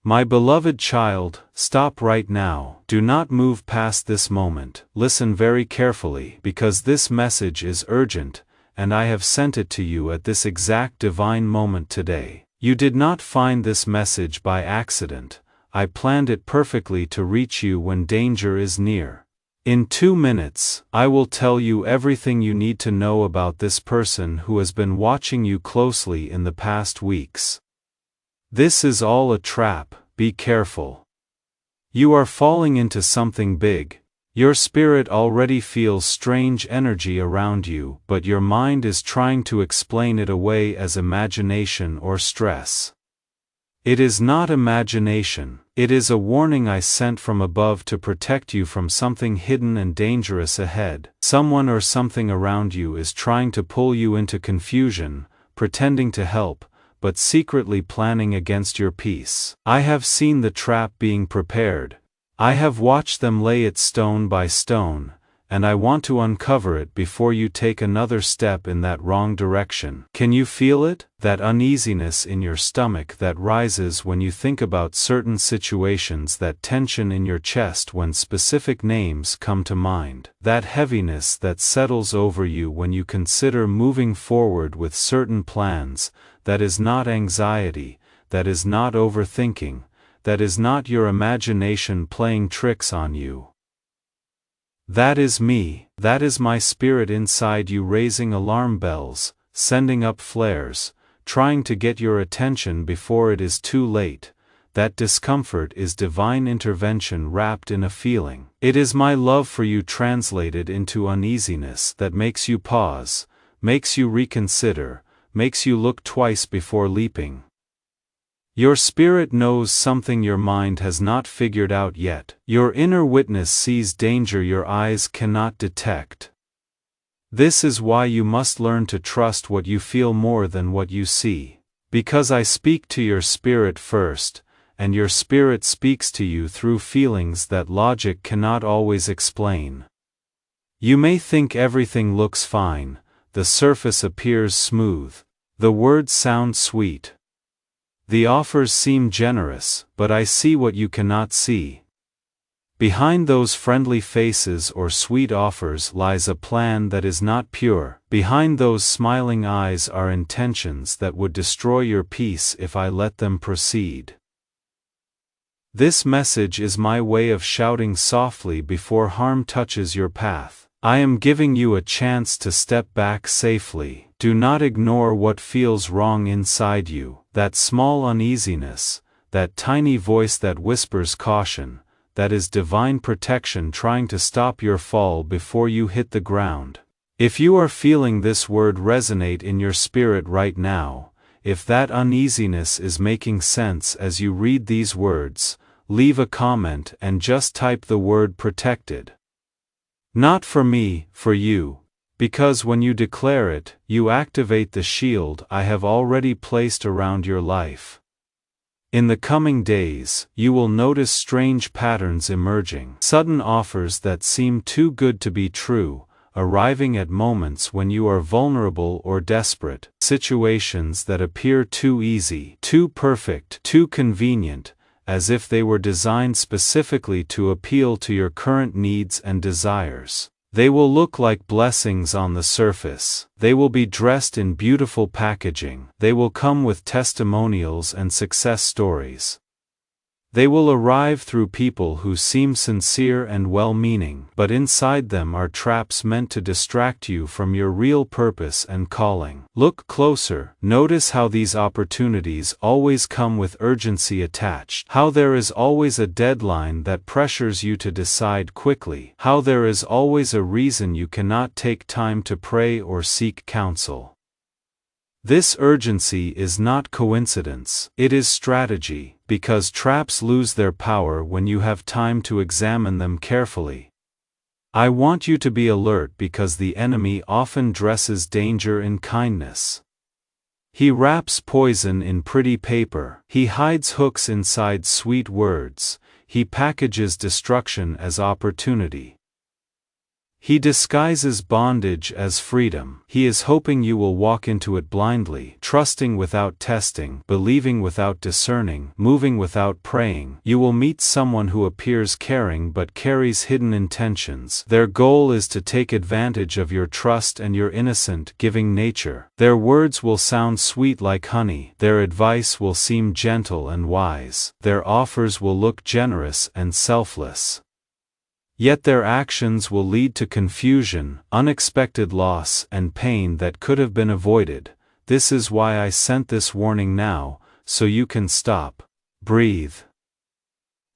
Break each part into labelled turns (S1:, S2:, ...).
S1: My beloved child, stop right now. Do not move past this moment. Listen very carefully, because this message is urgent, and I have sent it to you at this exact divine moment today. You did not find this message by accident. I planned it perfectly to reach you when danger is near. In 2 minutes, I will tell you everything you need to know about this person who has been watching you closely in the past weeks. This is all a trap, be careful. You are falling into something big. Your spirit already feels strange energy around you, but your mind is trying to explain it away as imagination or stress. It is not imagination, it is a warning I sent from above to protect you from something hidden and dangerous ahead. Someone or something around you is trying to pull you into confusion, pretending to help, but secretly planning against your peace. I have seen the trap being prepared. I have watched them lay it stone by stone, and I want to uncover it before you take another step in that wrong direction. Can you feel it? That uneasiness in your stomach that rises when you think about certain situations, that tension in your chest when specific names come to mind, that heaviness that settles over you when you consider moving forward with certain plans. That is not anxiety, that is not overthinking, that is not your imagination playing tricks on you. That is me, that is my spirit inside you raising alarm bells, sending up flares, trying to get your attention before it is too late. That discomfort is divine intervention wrapped in a feeling. It is my love for you translated into uneasiness that makes you pause, makes you reconsider, makes you look twice before leaping. Your spirit knows something your mind has not figured out yet. Your inner witness sees danger your eyes cannot detect. This is why you must learn to trust what you feel more than what you see. Because I speak to your spirit first, and your spirit speaks to you through feelings that logic cannot always explain. You may think everything looks fine. The surface appears smooth. The words sound sweet. The offers seem generous, but I see what you cannot see. Behind those friendly faces or sweet offers lies a plan that is not pure. Behind those smiling eyes are intentions that would destroy your peace if I let them proceed. This message is my way of shouting softly before harm touches your path. I am giving you a chance to step back safely. Do not ignore what feels wrong inside you, that small uneasiness, that tiny voice that whispers caution. That is divine protection trying to stop your fall before you hit the ground. If you are feeling this word resonate in your spirit right now, if that uneasiness is making sense as you read these words, leave a comment and just type the word protected. Not for me, for you, because when you declare it, you activate the shield I have already placed around your life. In the coming days, you will notice strange patterns emerging. Sudden offers that seem too good to be true, arriving at moments when you are vulnerable or desperate. Situations that appear too easy, too perfect, too convenient, as if they were designed specifically to appeal to your current needs and desires. They will look like blessings on the surface. They will be dressed in beautiful packaging. They will come with testimonials and success stories. They will arrive through people who seem sincere and well-meaning, but inside them are traps meant to distract you from your real purpose and calling. Look closer. Notice how these opportunities always come with urgency attached. How there is always a deadline that pressures you to decide quickly. How there is always a reason you cannot take time to pray or seek counsel. This urgency is not coincidence, it is strategy, because traps lose their power when you have time to examine them carefully. I want you to be alert because the enemy often dresses danger in kindness. He wraps poison in pretty paper. He hides hooks inside sweet words. He packages destruction as opportunity. He disguises bondage as freedom. He is hoping you will walk into it blindly, trusting without testing, believing without discerning, moving without praying. You will meet someone who appears caring but carries hidden intentions. Their goal is to take advantage of your trust and your innocent, giving nature. Their words will sound sweet like honey. Their advice will seem gentle and wise. Their offers will look generous and selfless. Yet their actions will lead to confusion, unexpected loss, and pain that could have been avoided. This is why I sent this warning now, so you can stop, breathe,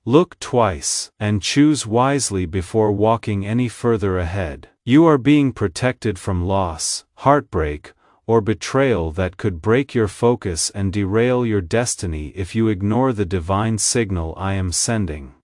S1: look twice, and choose wisely before walking any further ahead. You are being protected from loss, heartbreak, or betrayal that could break your focus and derail your destiny if you ignore the divine signal I am sending.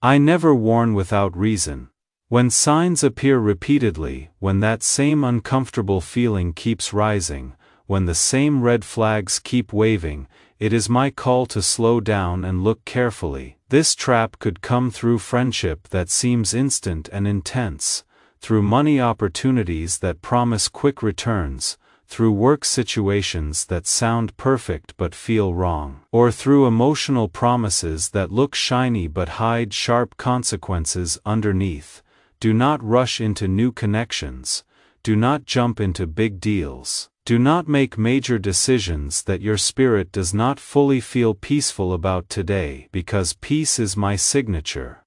S1: I never warn without reason. When signs appear repeatedly, when that same uncomfortable feeling keeps rising, when the same red flags keep waving, it is my call to slow down and look carefully. This trap could come through friendship that seems instant and intense, through money opportunities that promise quick returns, through work situations that sound perfect but feel wrong, or through emotional promises that look shiny but hide sharp consequences underneath. Do not rush into new connections. Do not jump into big deals. Do not make major decisions that your spirit does not fully feel peaceful about today, because peace is my signature.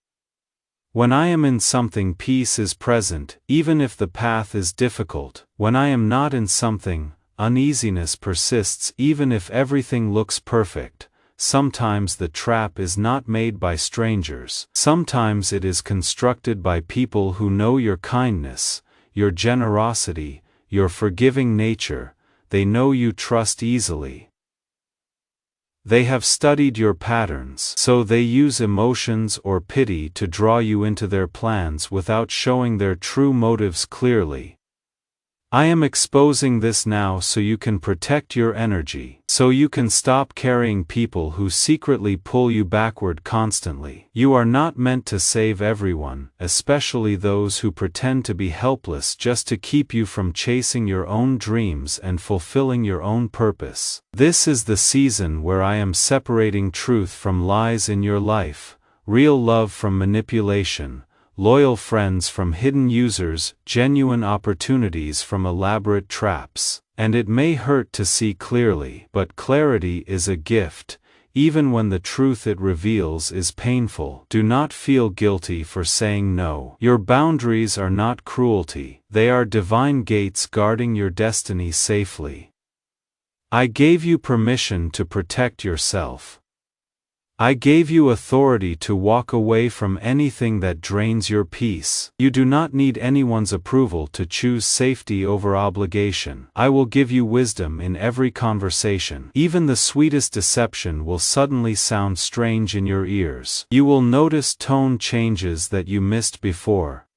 S1: When I am in something, peace is present, even if the path is difficult. When I am not in something, uneasiness persists even if everything looks perfect. Sometimes the trap is not made by strangers. Sometimes it is constructed by people who know your kindness, your generosity, your forgiving nature. They know you trust easily. They have studied your patterns, so they use emotions or pity to draw you into their plans without showing their true motives clearly. I am exposing this now so you can protect your energy, so you can stop carrying people who secretly pull you backward constantly. You are not meant to save everyone, especially those who pretend to be helpless just to keep you from chasing your own dreams and fulfilling your own purpose. This is the season where I am separating truth from lies in your life, real love from manipulation, loyal friends from hidden users, genuine opportunities from elaborate traps. And it may hurt to see clearly, but clarity is a gift, even when the truth it reveals is painful. Do not feel guilty for saying no. Your boundaries are not cruelty, they are divine gates guarding your destiny safely. I gave you permission to protect yourself. I gave you authority to walk away from anything that drains your peace. You do not need anyone's approval to choose safety over obligation. I will give you wisdom in every conversation. Even the sweetest deception will suddenly sound strange in your ears. You will notice tone changes that you missed before.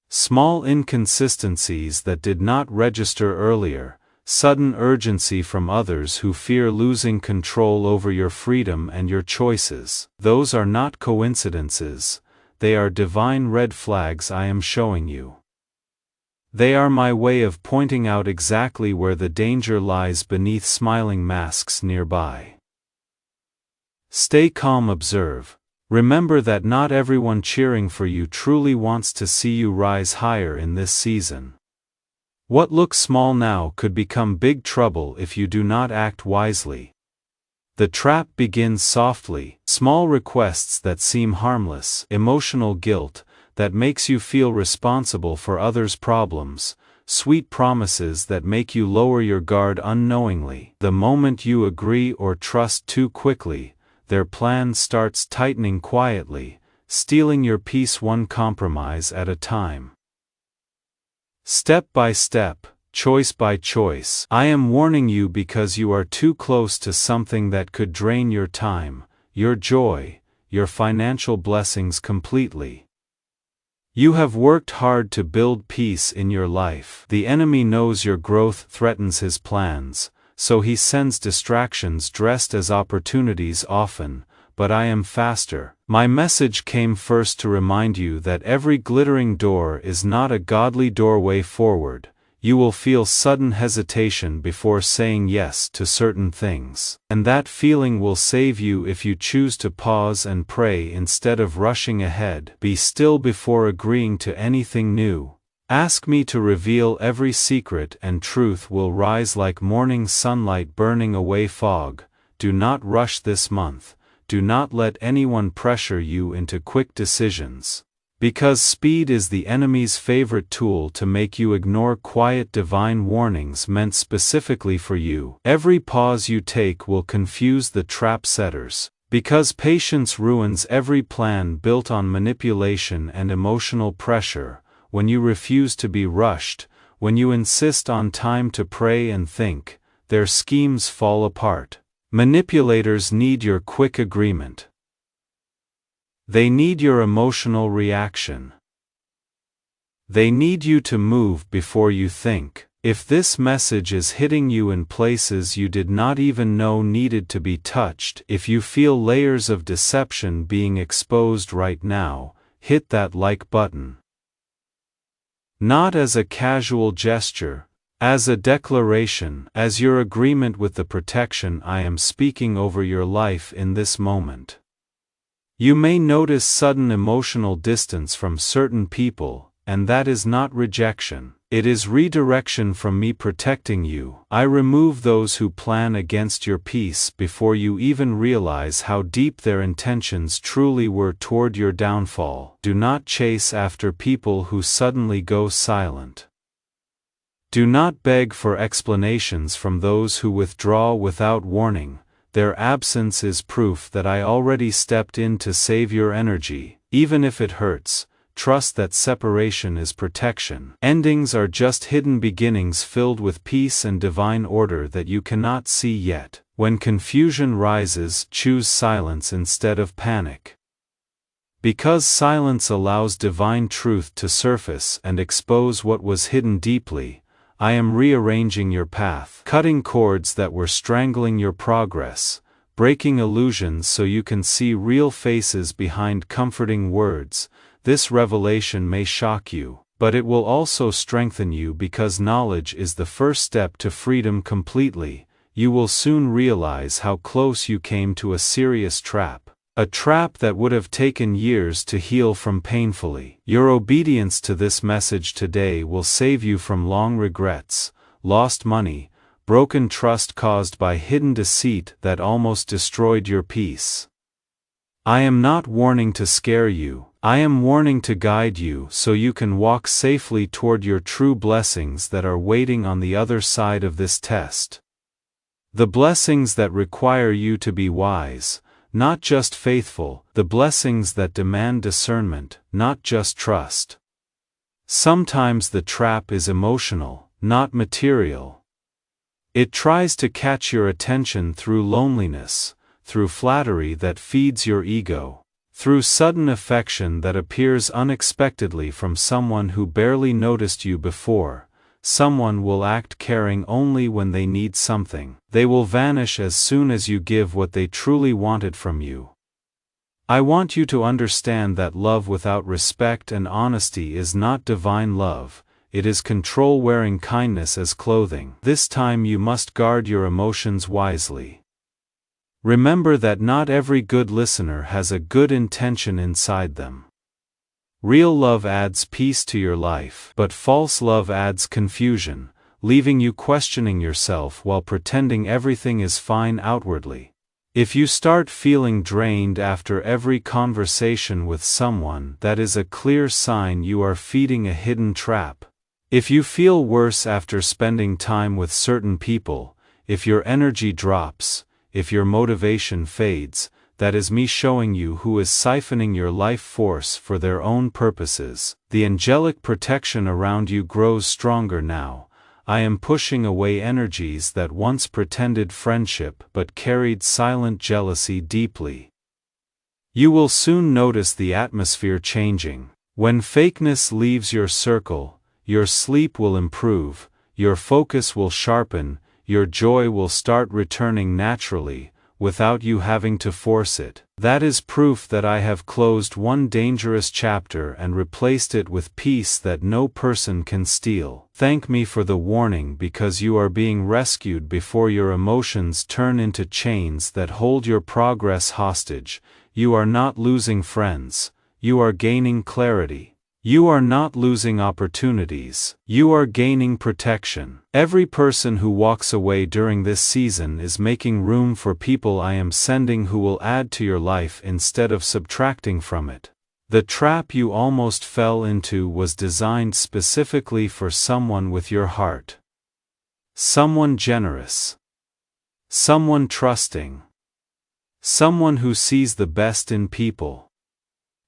S1: Small inconsistencies that did not register earlier. Sudden urgency from others who fear losing control over your freedom and your choices. Those are not coincidences, they are divine red flags I am showing you. They are my way of pointing out exactly where the danger lies beneath smiling masks nearby. Stay calm, observe. Remember that not everyone cheering for you truly wants to see you rise higher in this season. What looks small now could become big trouble if you do not act wisely. The trap begins softly, small requests that seem harmless, emotional guilt that makes you feel responsible for others' problems, sweet promises that make you lower your guard unknowingly. The moment you agree or trust too quickly, their plan starts tightening quietly, stealing your peace one compromise at a time. Step by step, choice by choice. I am warning you because you are too close to something that could drain your time, your joy, your financial blessings completely. You have worked hard to build peace in your life. The enemy knows your growth threatens his plans, so he sends distractions dressed as opportunities often, but I am faster. My message came first to remind you that every glittering door is not a godly doorway forward. You will feel sudden hesitation before saying yes to certain things. And that feeling will save you if you choose to pause and pray instead of rushing ahead. Be still before agreeing to anything new. Ask me to reveal every secret, and truth will rise like morning sunlight burning away fog. Do not rush this month. Do not let anyone pressure you into quick decisions. Because speed is the enemy's favorite tool to make you ignore quiet divine warnings meant specifically for you. Every pause you take will confuse the trap setters. Because patience ruins every plan built on manipulation and emotional pressure. When you refuse to be rushed, when you insist on time to pray and think, their schemes fall apart. Manipulators need your quick agreement. They need your emotional reaction. They need you to move before you think. If this message is hitting you in places you did not even know needed to be touched, if you feel layers of deception being exposed right now, hit that like button. Not as a casual gesture, as a declaration, as your agreement with the protection I am speaking over your life in this moment. You may notice sudden emotional distance from certain people, and that is not rejection. It is redirection from me protecting you. I remove those who plan against your peace before you even realize how deep their intentions truly were toward your downfall. Do not chase after people who suddenly go silent. Do not beg for explanations from those who withdraw without warning. Their absence is proof that I already stepped in to save your energy. Even if it hurts, trust that separation is protection. Endings are just hidden beginnings filled with peace and divine order that you cannot see yet. When confusion rises, choose silence instead of panic. Because silence allows divine truth to surface and expose what was hidden deeply, I am rearranging your path, cutting cords that were strangling your progress, breaking illusions so you can see real faces behind comforting words. This revelation may shock you, but it will also strengthen you because knowledge is the first step to freedom completely. You will soon realize how close you came to a serious trap. A trap that would have taken years to heal from painfully. Your obedience to this message today will save you from long regrets, lost money, broken trust caused by hidden deceit that almost destroyed your peace. I am not warning to scare you, I am warning to guide you so you can walk safely toward your true blessings that are waiting on the other side of this test. The blessings that require you to be wise, not just faithful, the blessings that demand discernment, not just trust. Sometimes the trap is emotional, not material. It tries to catch your attention through loneliness, through flattery that feeds your ego, through sudden affection that appears unexpectedly from someone who barely noticed you before. Someone will act caring only when they need something. They will vanish as soon as you give what they truly wanted from you. I want you to understand that love without respect and honesty is not divine love. It is control wearing kindness as clothing. This time you must guard your emotions wisely. Remember that not every good listener has a good intention inside them. Real love adds peace to your life, but false love adds confusion, leaving you questioning yourself while pretending everything is fine outwardly. If you start feeling drained after every conversation with someone, that is a clear sign you are feeding a hidden trap. If you feel worse after spending time with certain people, if your energy drops, if your motivation fades, that is me showing you who is siphoning your life force for their own purposes. The angelic protection around you grows stronger now. I am pushing away energies that once pretended friendship but carried silent jealousy deeply. You will soon notice the atmosphere changing. When fakeness leaves your circle, your sleep will improve, your focus will sharpen, your joy will start returning naturally. without you having to force it. That is proof that I have closed one dangerous chapter and replaced it with peace that no person can steal. Thank me for the warning, because you are being rescued before your emotions turn into chains that hold your progress hostage. You are not losing friends, you are gaining clarity. You are not losing opportunities, you are gaining protection. Every person who walks away during this season is making room for people I am sending who will add to your life instead of subtracting from it. The trap you almost fell into was designed specifically for someone with your heart. Someone generous. Someone trusting. Someone who sees the best in people.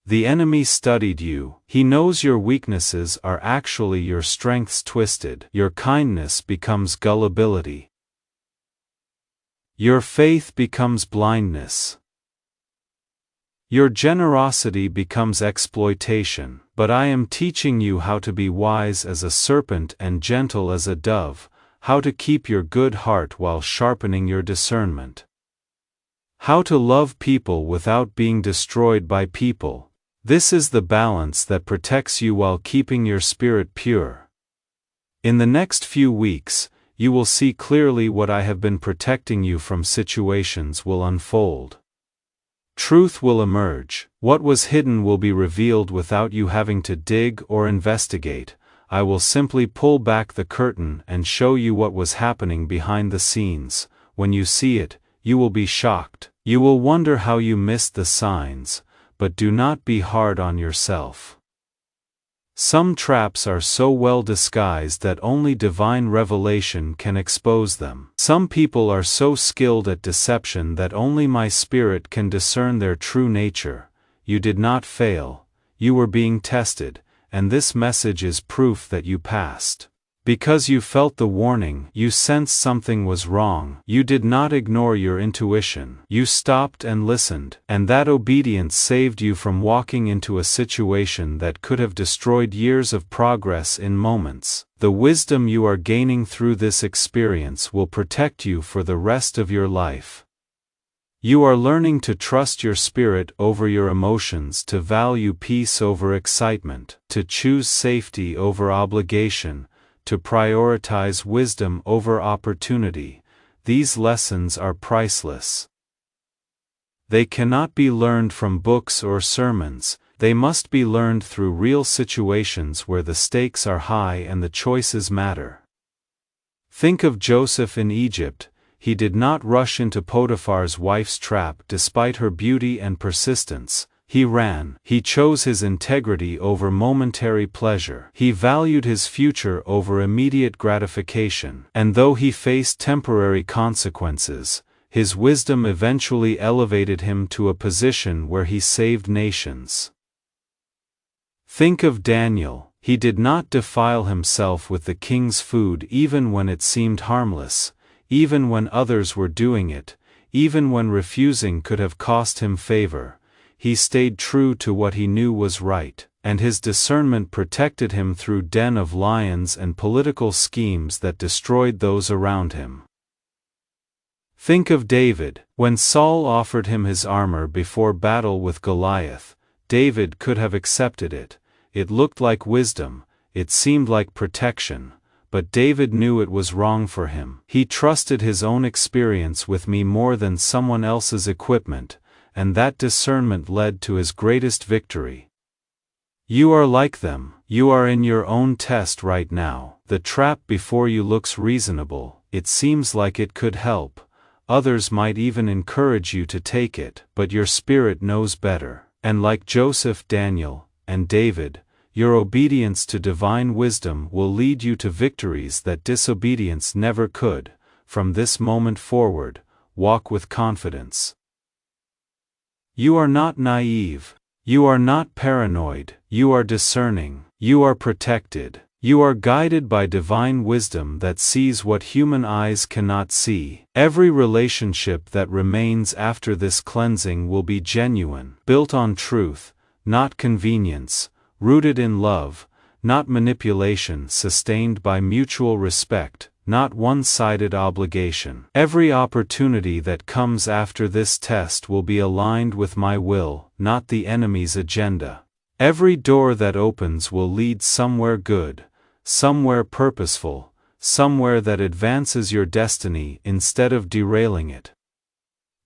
S1: The enemy studied you. He knows your weaknesses are actually your strengths twisted. Your kindness becomes gullibility. Your faith becomes blindness. Your generosity becomes exploitation. But I am teaching you how to be wise as a serpent and gentle as a dove, how to keep your good heart while sharpening your discernment. How to love people without being destroyed by people. This is the balance that protects you while keeping your spirit pure. In the next few weeks, you will see clearly what I have been protecting you from. Situations will unfold. Truth will emerge. What was hidden will be revealed without you having to dig or investigate. I will simply pull back the curtain and show you what was happening behind the scenes. When you see it, you will be shocked. You will wonder how you missed the signs. But do not be hard on yourself. Some traps are so well disguised that only divine revelation can expose them. Some people are so skilled at deception that only my spirit can discern their true nature. You did not fail, you were being tested, and this message is proof that you passed. Because you felt the warning, you sensed something was wrong, you did not ignore your intuition, you stopped and listened, and that obedience saved you from walking into a situation that could have destroyed years of progress in moments. The wisdom you are gaining through this experience will protect you for the rest of your life. You are learning to trust your spirit over your emotions, to value peace over excitement, to choose safety over obligation, to prioritize wisdom over opportunity. These lessons are priceless. They cannot be learned from books or sermons, they must be learned through real situations where the stakes are high and the choices matter. Think of Joseph in Egypt. He did not rush into Potiphar's wife's trap despite her beauty and persistence. He ran. He chose his integrity over momentary pleasure. He valued his future over immediate gratification. And though he faced temporary consequences, his wisdom eventually elevated him to a position where he saved nations. Think of Daniel. He did not defile himself with the king's food even when it seemed harmless, even when others were doing it, even when refusing could have cost him favor. He stayed true to what he knew was right, and his discernment protected him through den of lions and political schemes that destroyed those around him. Think of David. When Saul offered him his armor before battle with Goliath, David could have accepted it. It looked like wisdom, it seemed like protection, but David knew it was wrong for him. He trusted his own experience with me more than someone else's equipment, and that discernment led to his greatest victory. You are like them. You are in your own test right now. The trap before you looks reasonable, it seems like it could help. Others might even encourage you to take it, but your spirit knows better. And like Joseph, Daniel, and David, your obedience to divine wisdom will lead you to victories that disobedience never could. From this moment forward, walk with confidence. You are not naive. You are not paranoid. You are discerning. You are protected. You are guided by divine wisdom that sees what human eyes cannot see. Every relationship that remains after this cleansing will be genuine, built on truth, not convenience, rooted in love, not manipulation, sustained by mutual respect, not one-sided obligation. Every opportunity that comes after this test will be aligned with my will, not the enemy's agenda. Every door that opens will lead somewhere good, somewhere purposeful, somewhere that advances your destiny instead of derailing it.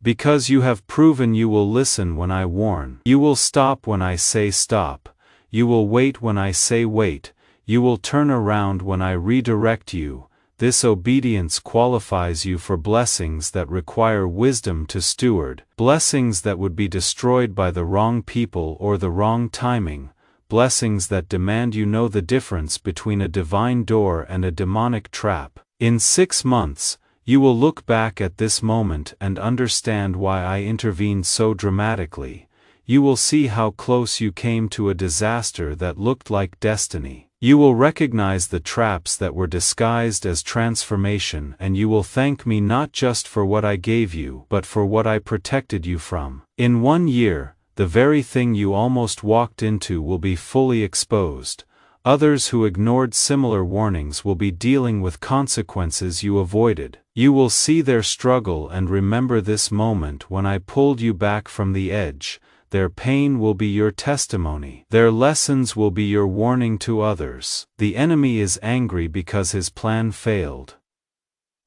S1: Because you have proven you will listen when I warn, you will stop when I say stop, you will wait when I say wait, you will turn around when I redirect you. This obedience qualifies you for blessings that require wisdom to steward, blessings that would be destroyed by the wrong people or the wrong timing, blessings that demand you know the difference between a divine door and a demonic trap. In 6 months, you will look back at this moment and understand why I intervened so dramatically. You will see how close you came to a disaster that looked like destiny. You will recognize the traps that were disguised as transformation, and you will thank me not just for what I gave you, but for what I protected you from. In 1 year, the very thing you almost walked into will be fully exposed. Others who ignored similar warnings will be dealing with consequences you avoided. You will see their struggle and remember this moment when I pulled you back from the edge. Their pain will be your testimony. Their lessons will be your warning to others. The enemy is angry because his plan failed.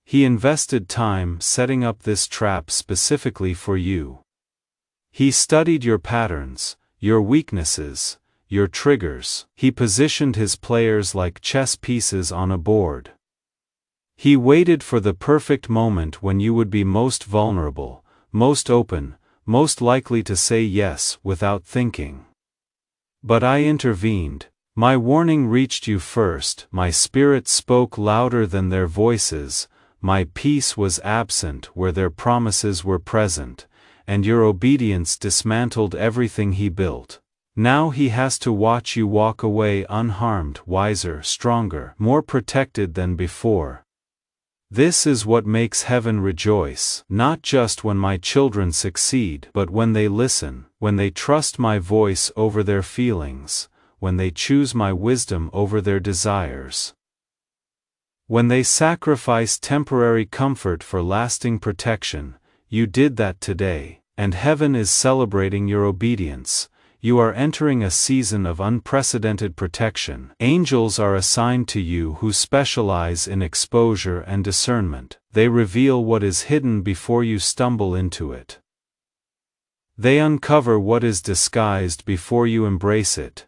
S1: He invested time setting up this trap specifically for you. He studied your patterns, your weaknesses, your triggers. He positioned his players like chess pieces on a board. He waited for the perfect moment when you would be most vulnerable, most open, most likely to say yes without thinking. But I intervened. My warning reached you first. My spirit spoke louder than their voices. My peace was absent where their promises were present, and your obedience dismantled everything he built. Now he has to watch you walk away unharmed, wiser, stronger, more protected than before. This is what makes heaven rejoice, not just when my children succeed, but when they listen, when they trust my voice over their feelings, when they choose my wisdom over their desires. When they sacrifice temporary comfort for lasting protection. You did that today, and heaven is celebrating your obedience. You are entering a season of unprecedented protection. Angels are assigned to you who specialize in exposure and discernment. They reveal what is hidden before you stumble into it. They uncover what is disguised before you embrace it.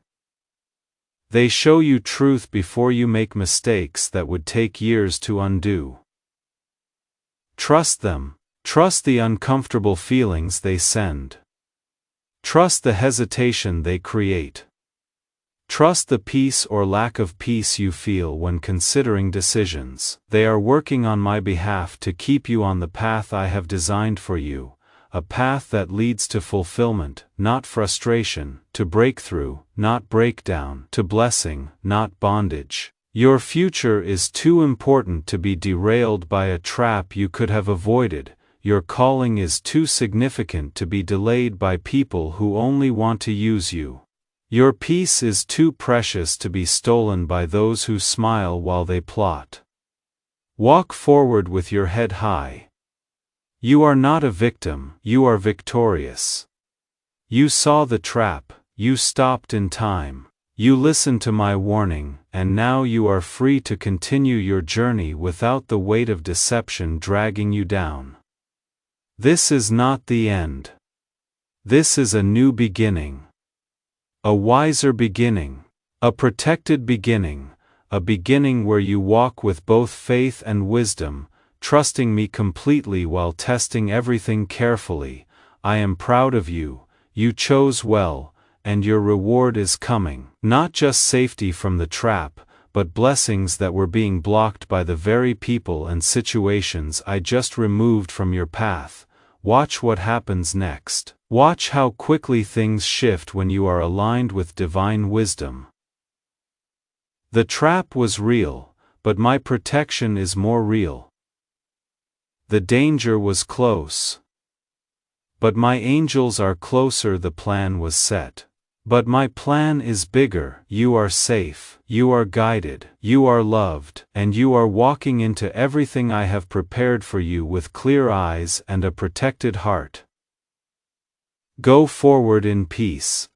S1: They show you truth before you make mistakes that would take years to undo. Trust them. Trust the uncomfortable feelings they send. Trust the hesitation they create. Trust the peace or lack of peace you feel when considering decisions. They are working on my behalf to keep you on the path I have designed for you, a path that leads to fulfillment, not frustration, to breakthrough, not breakdown, to blessing, not bondage. Your future is too important to be derailed by a trap you could have avoided. Your calling is too significant to be delayed by people who only want to use you. Your peace is too precious to be stolen by those who smile while they plot. Walk forward with your head high. You are not a victim, you are victorious. You saw the trap, you stopped in time. You listened to my warning, and now you are free to continue your journey without the weight of deception dragging you down. This is not the end. This is a new beginning. A wiser beginning. A protected beginning. A beginning where you walk with both faith and wisdom, trusting me completely while testing everything carefully. I am proud of you. You chose well, and your reward is coming. Not just safety from the trap, but blessings that were being blocked by the very people and situations I just removed from your path. Watch what happens next. Watch how quickly things shift when you are aligned with divine wisdom. The trap was real, but my protection is more real. The danger was close, but my angels are closer. The plan was set. But my plan is bigger. You are safe, you are guided, you are loved, and you are walking into everything I have prepared for you with clear eyes and a protected heart. Go forward in peace.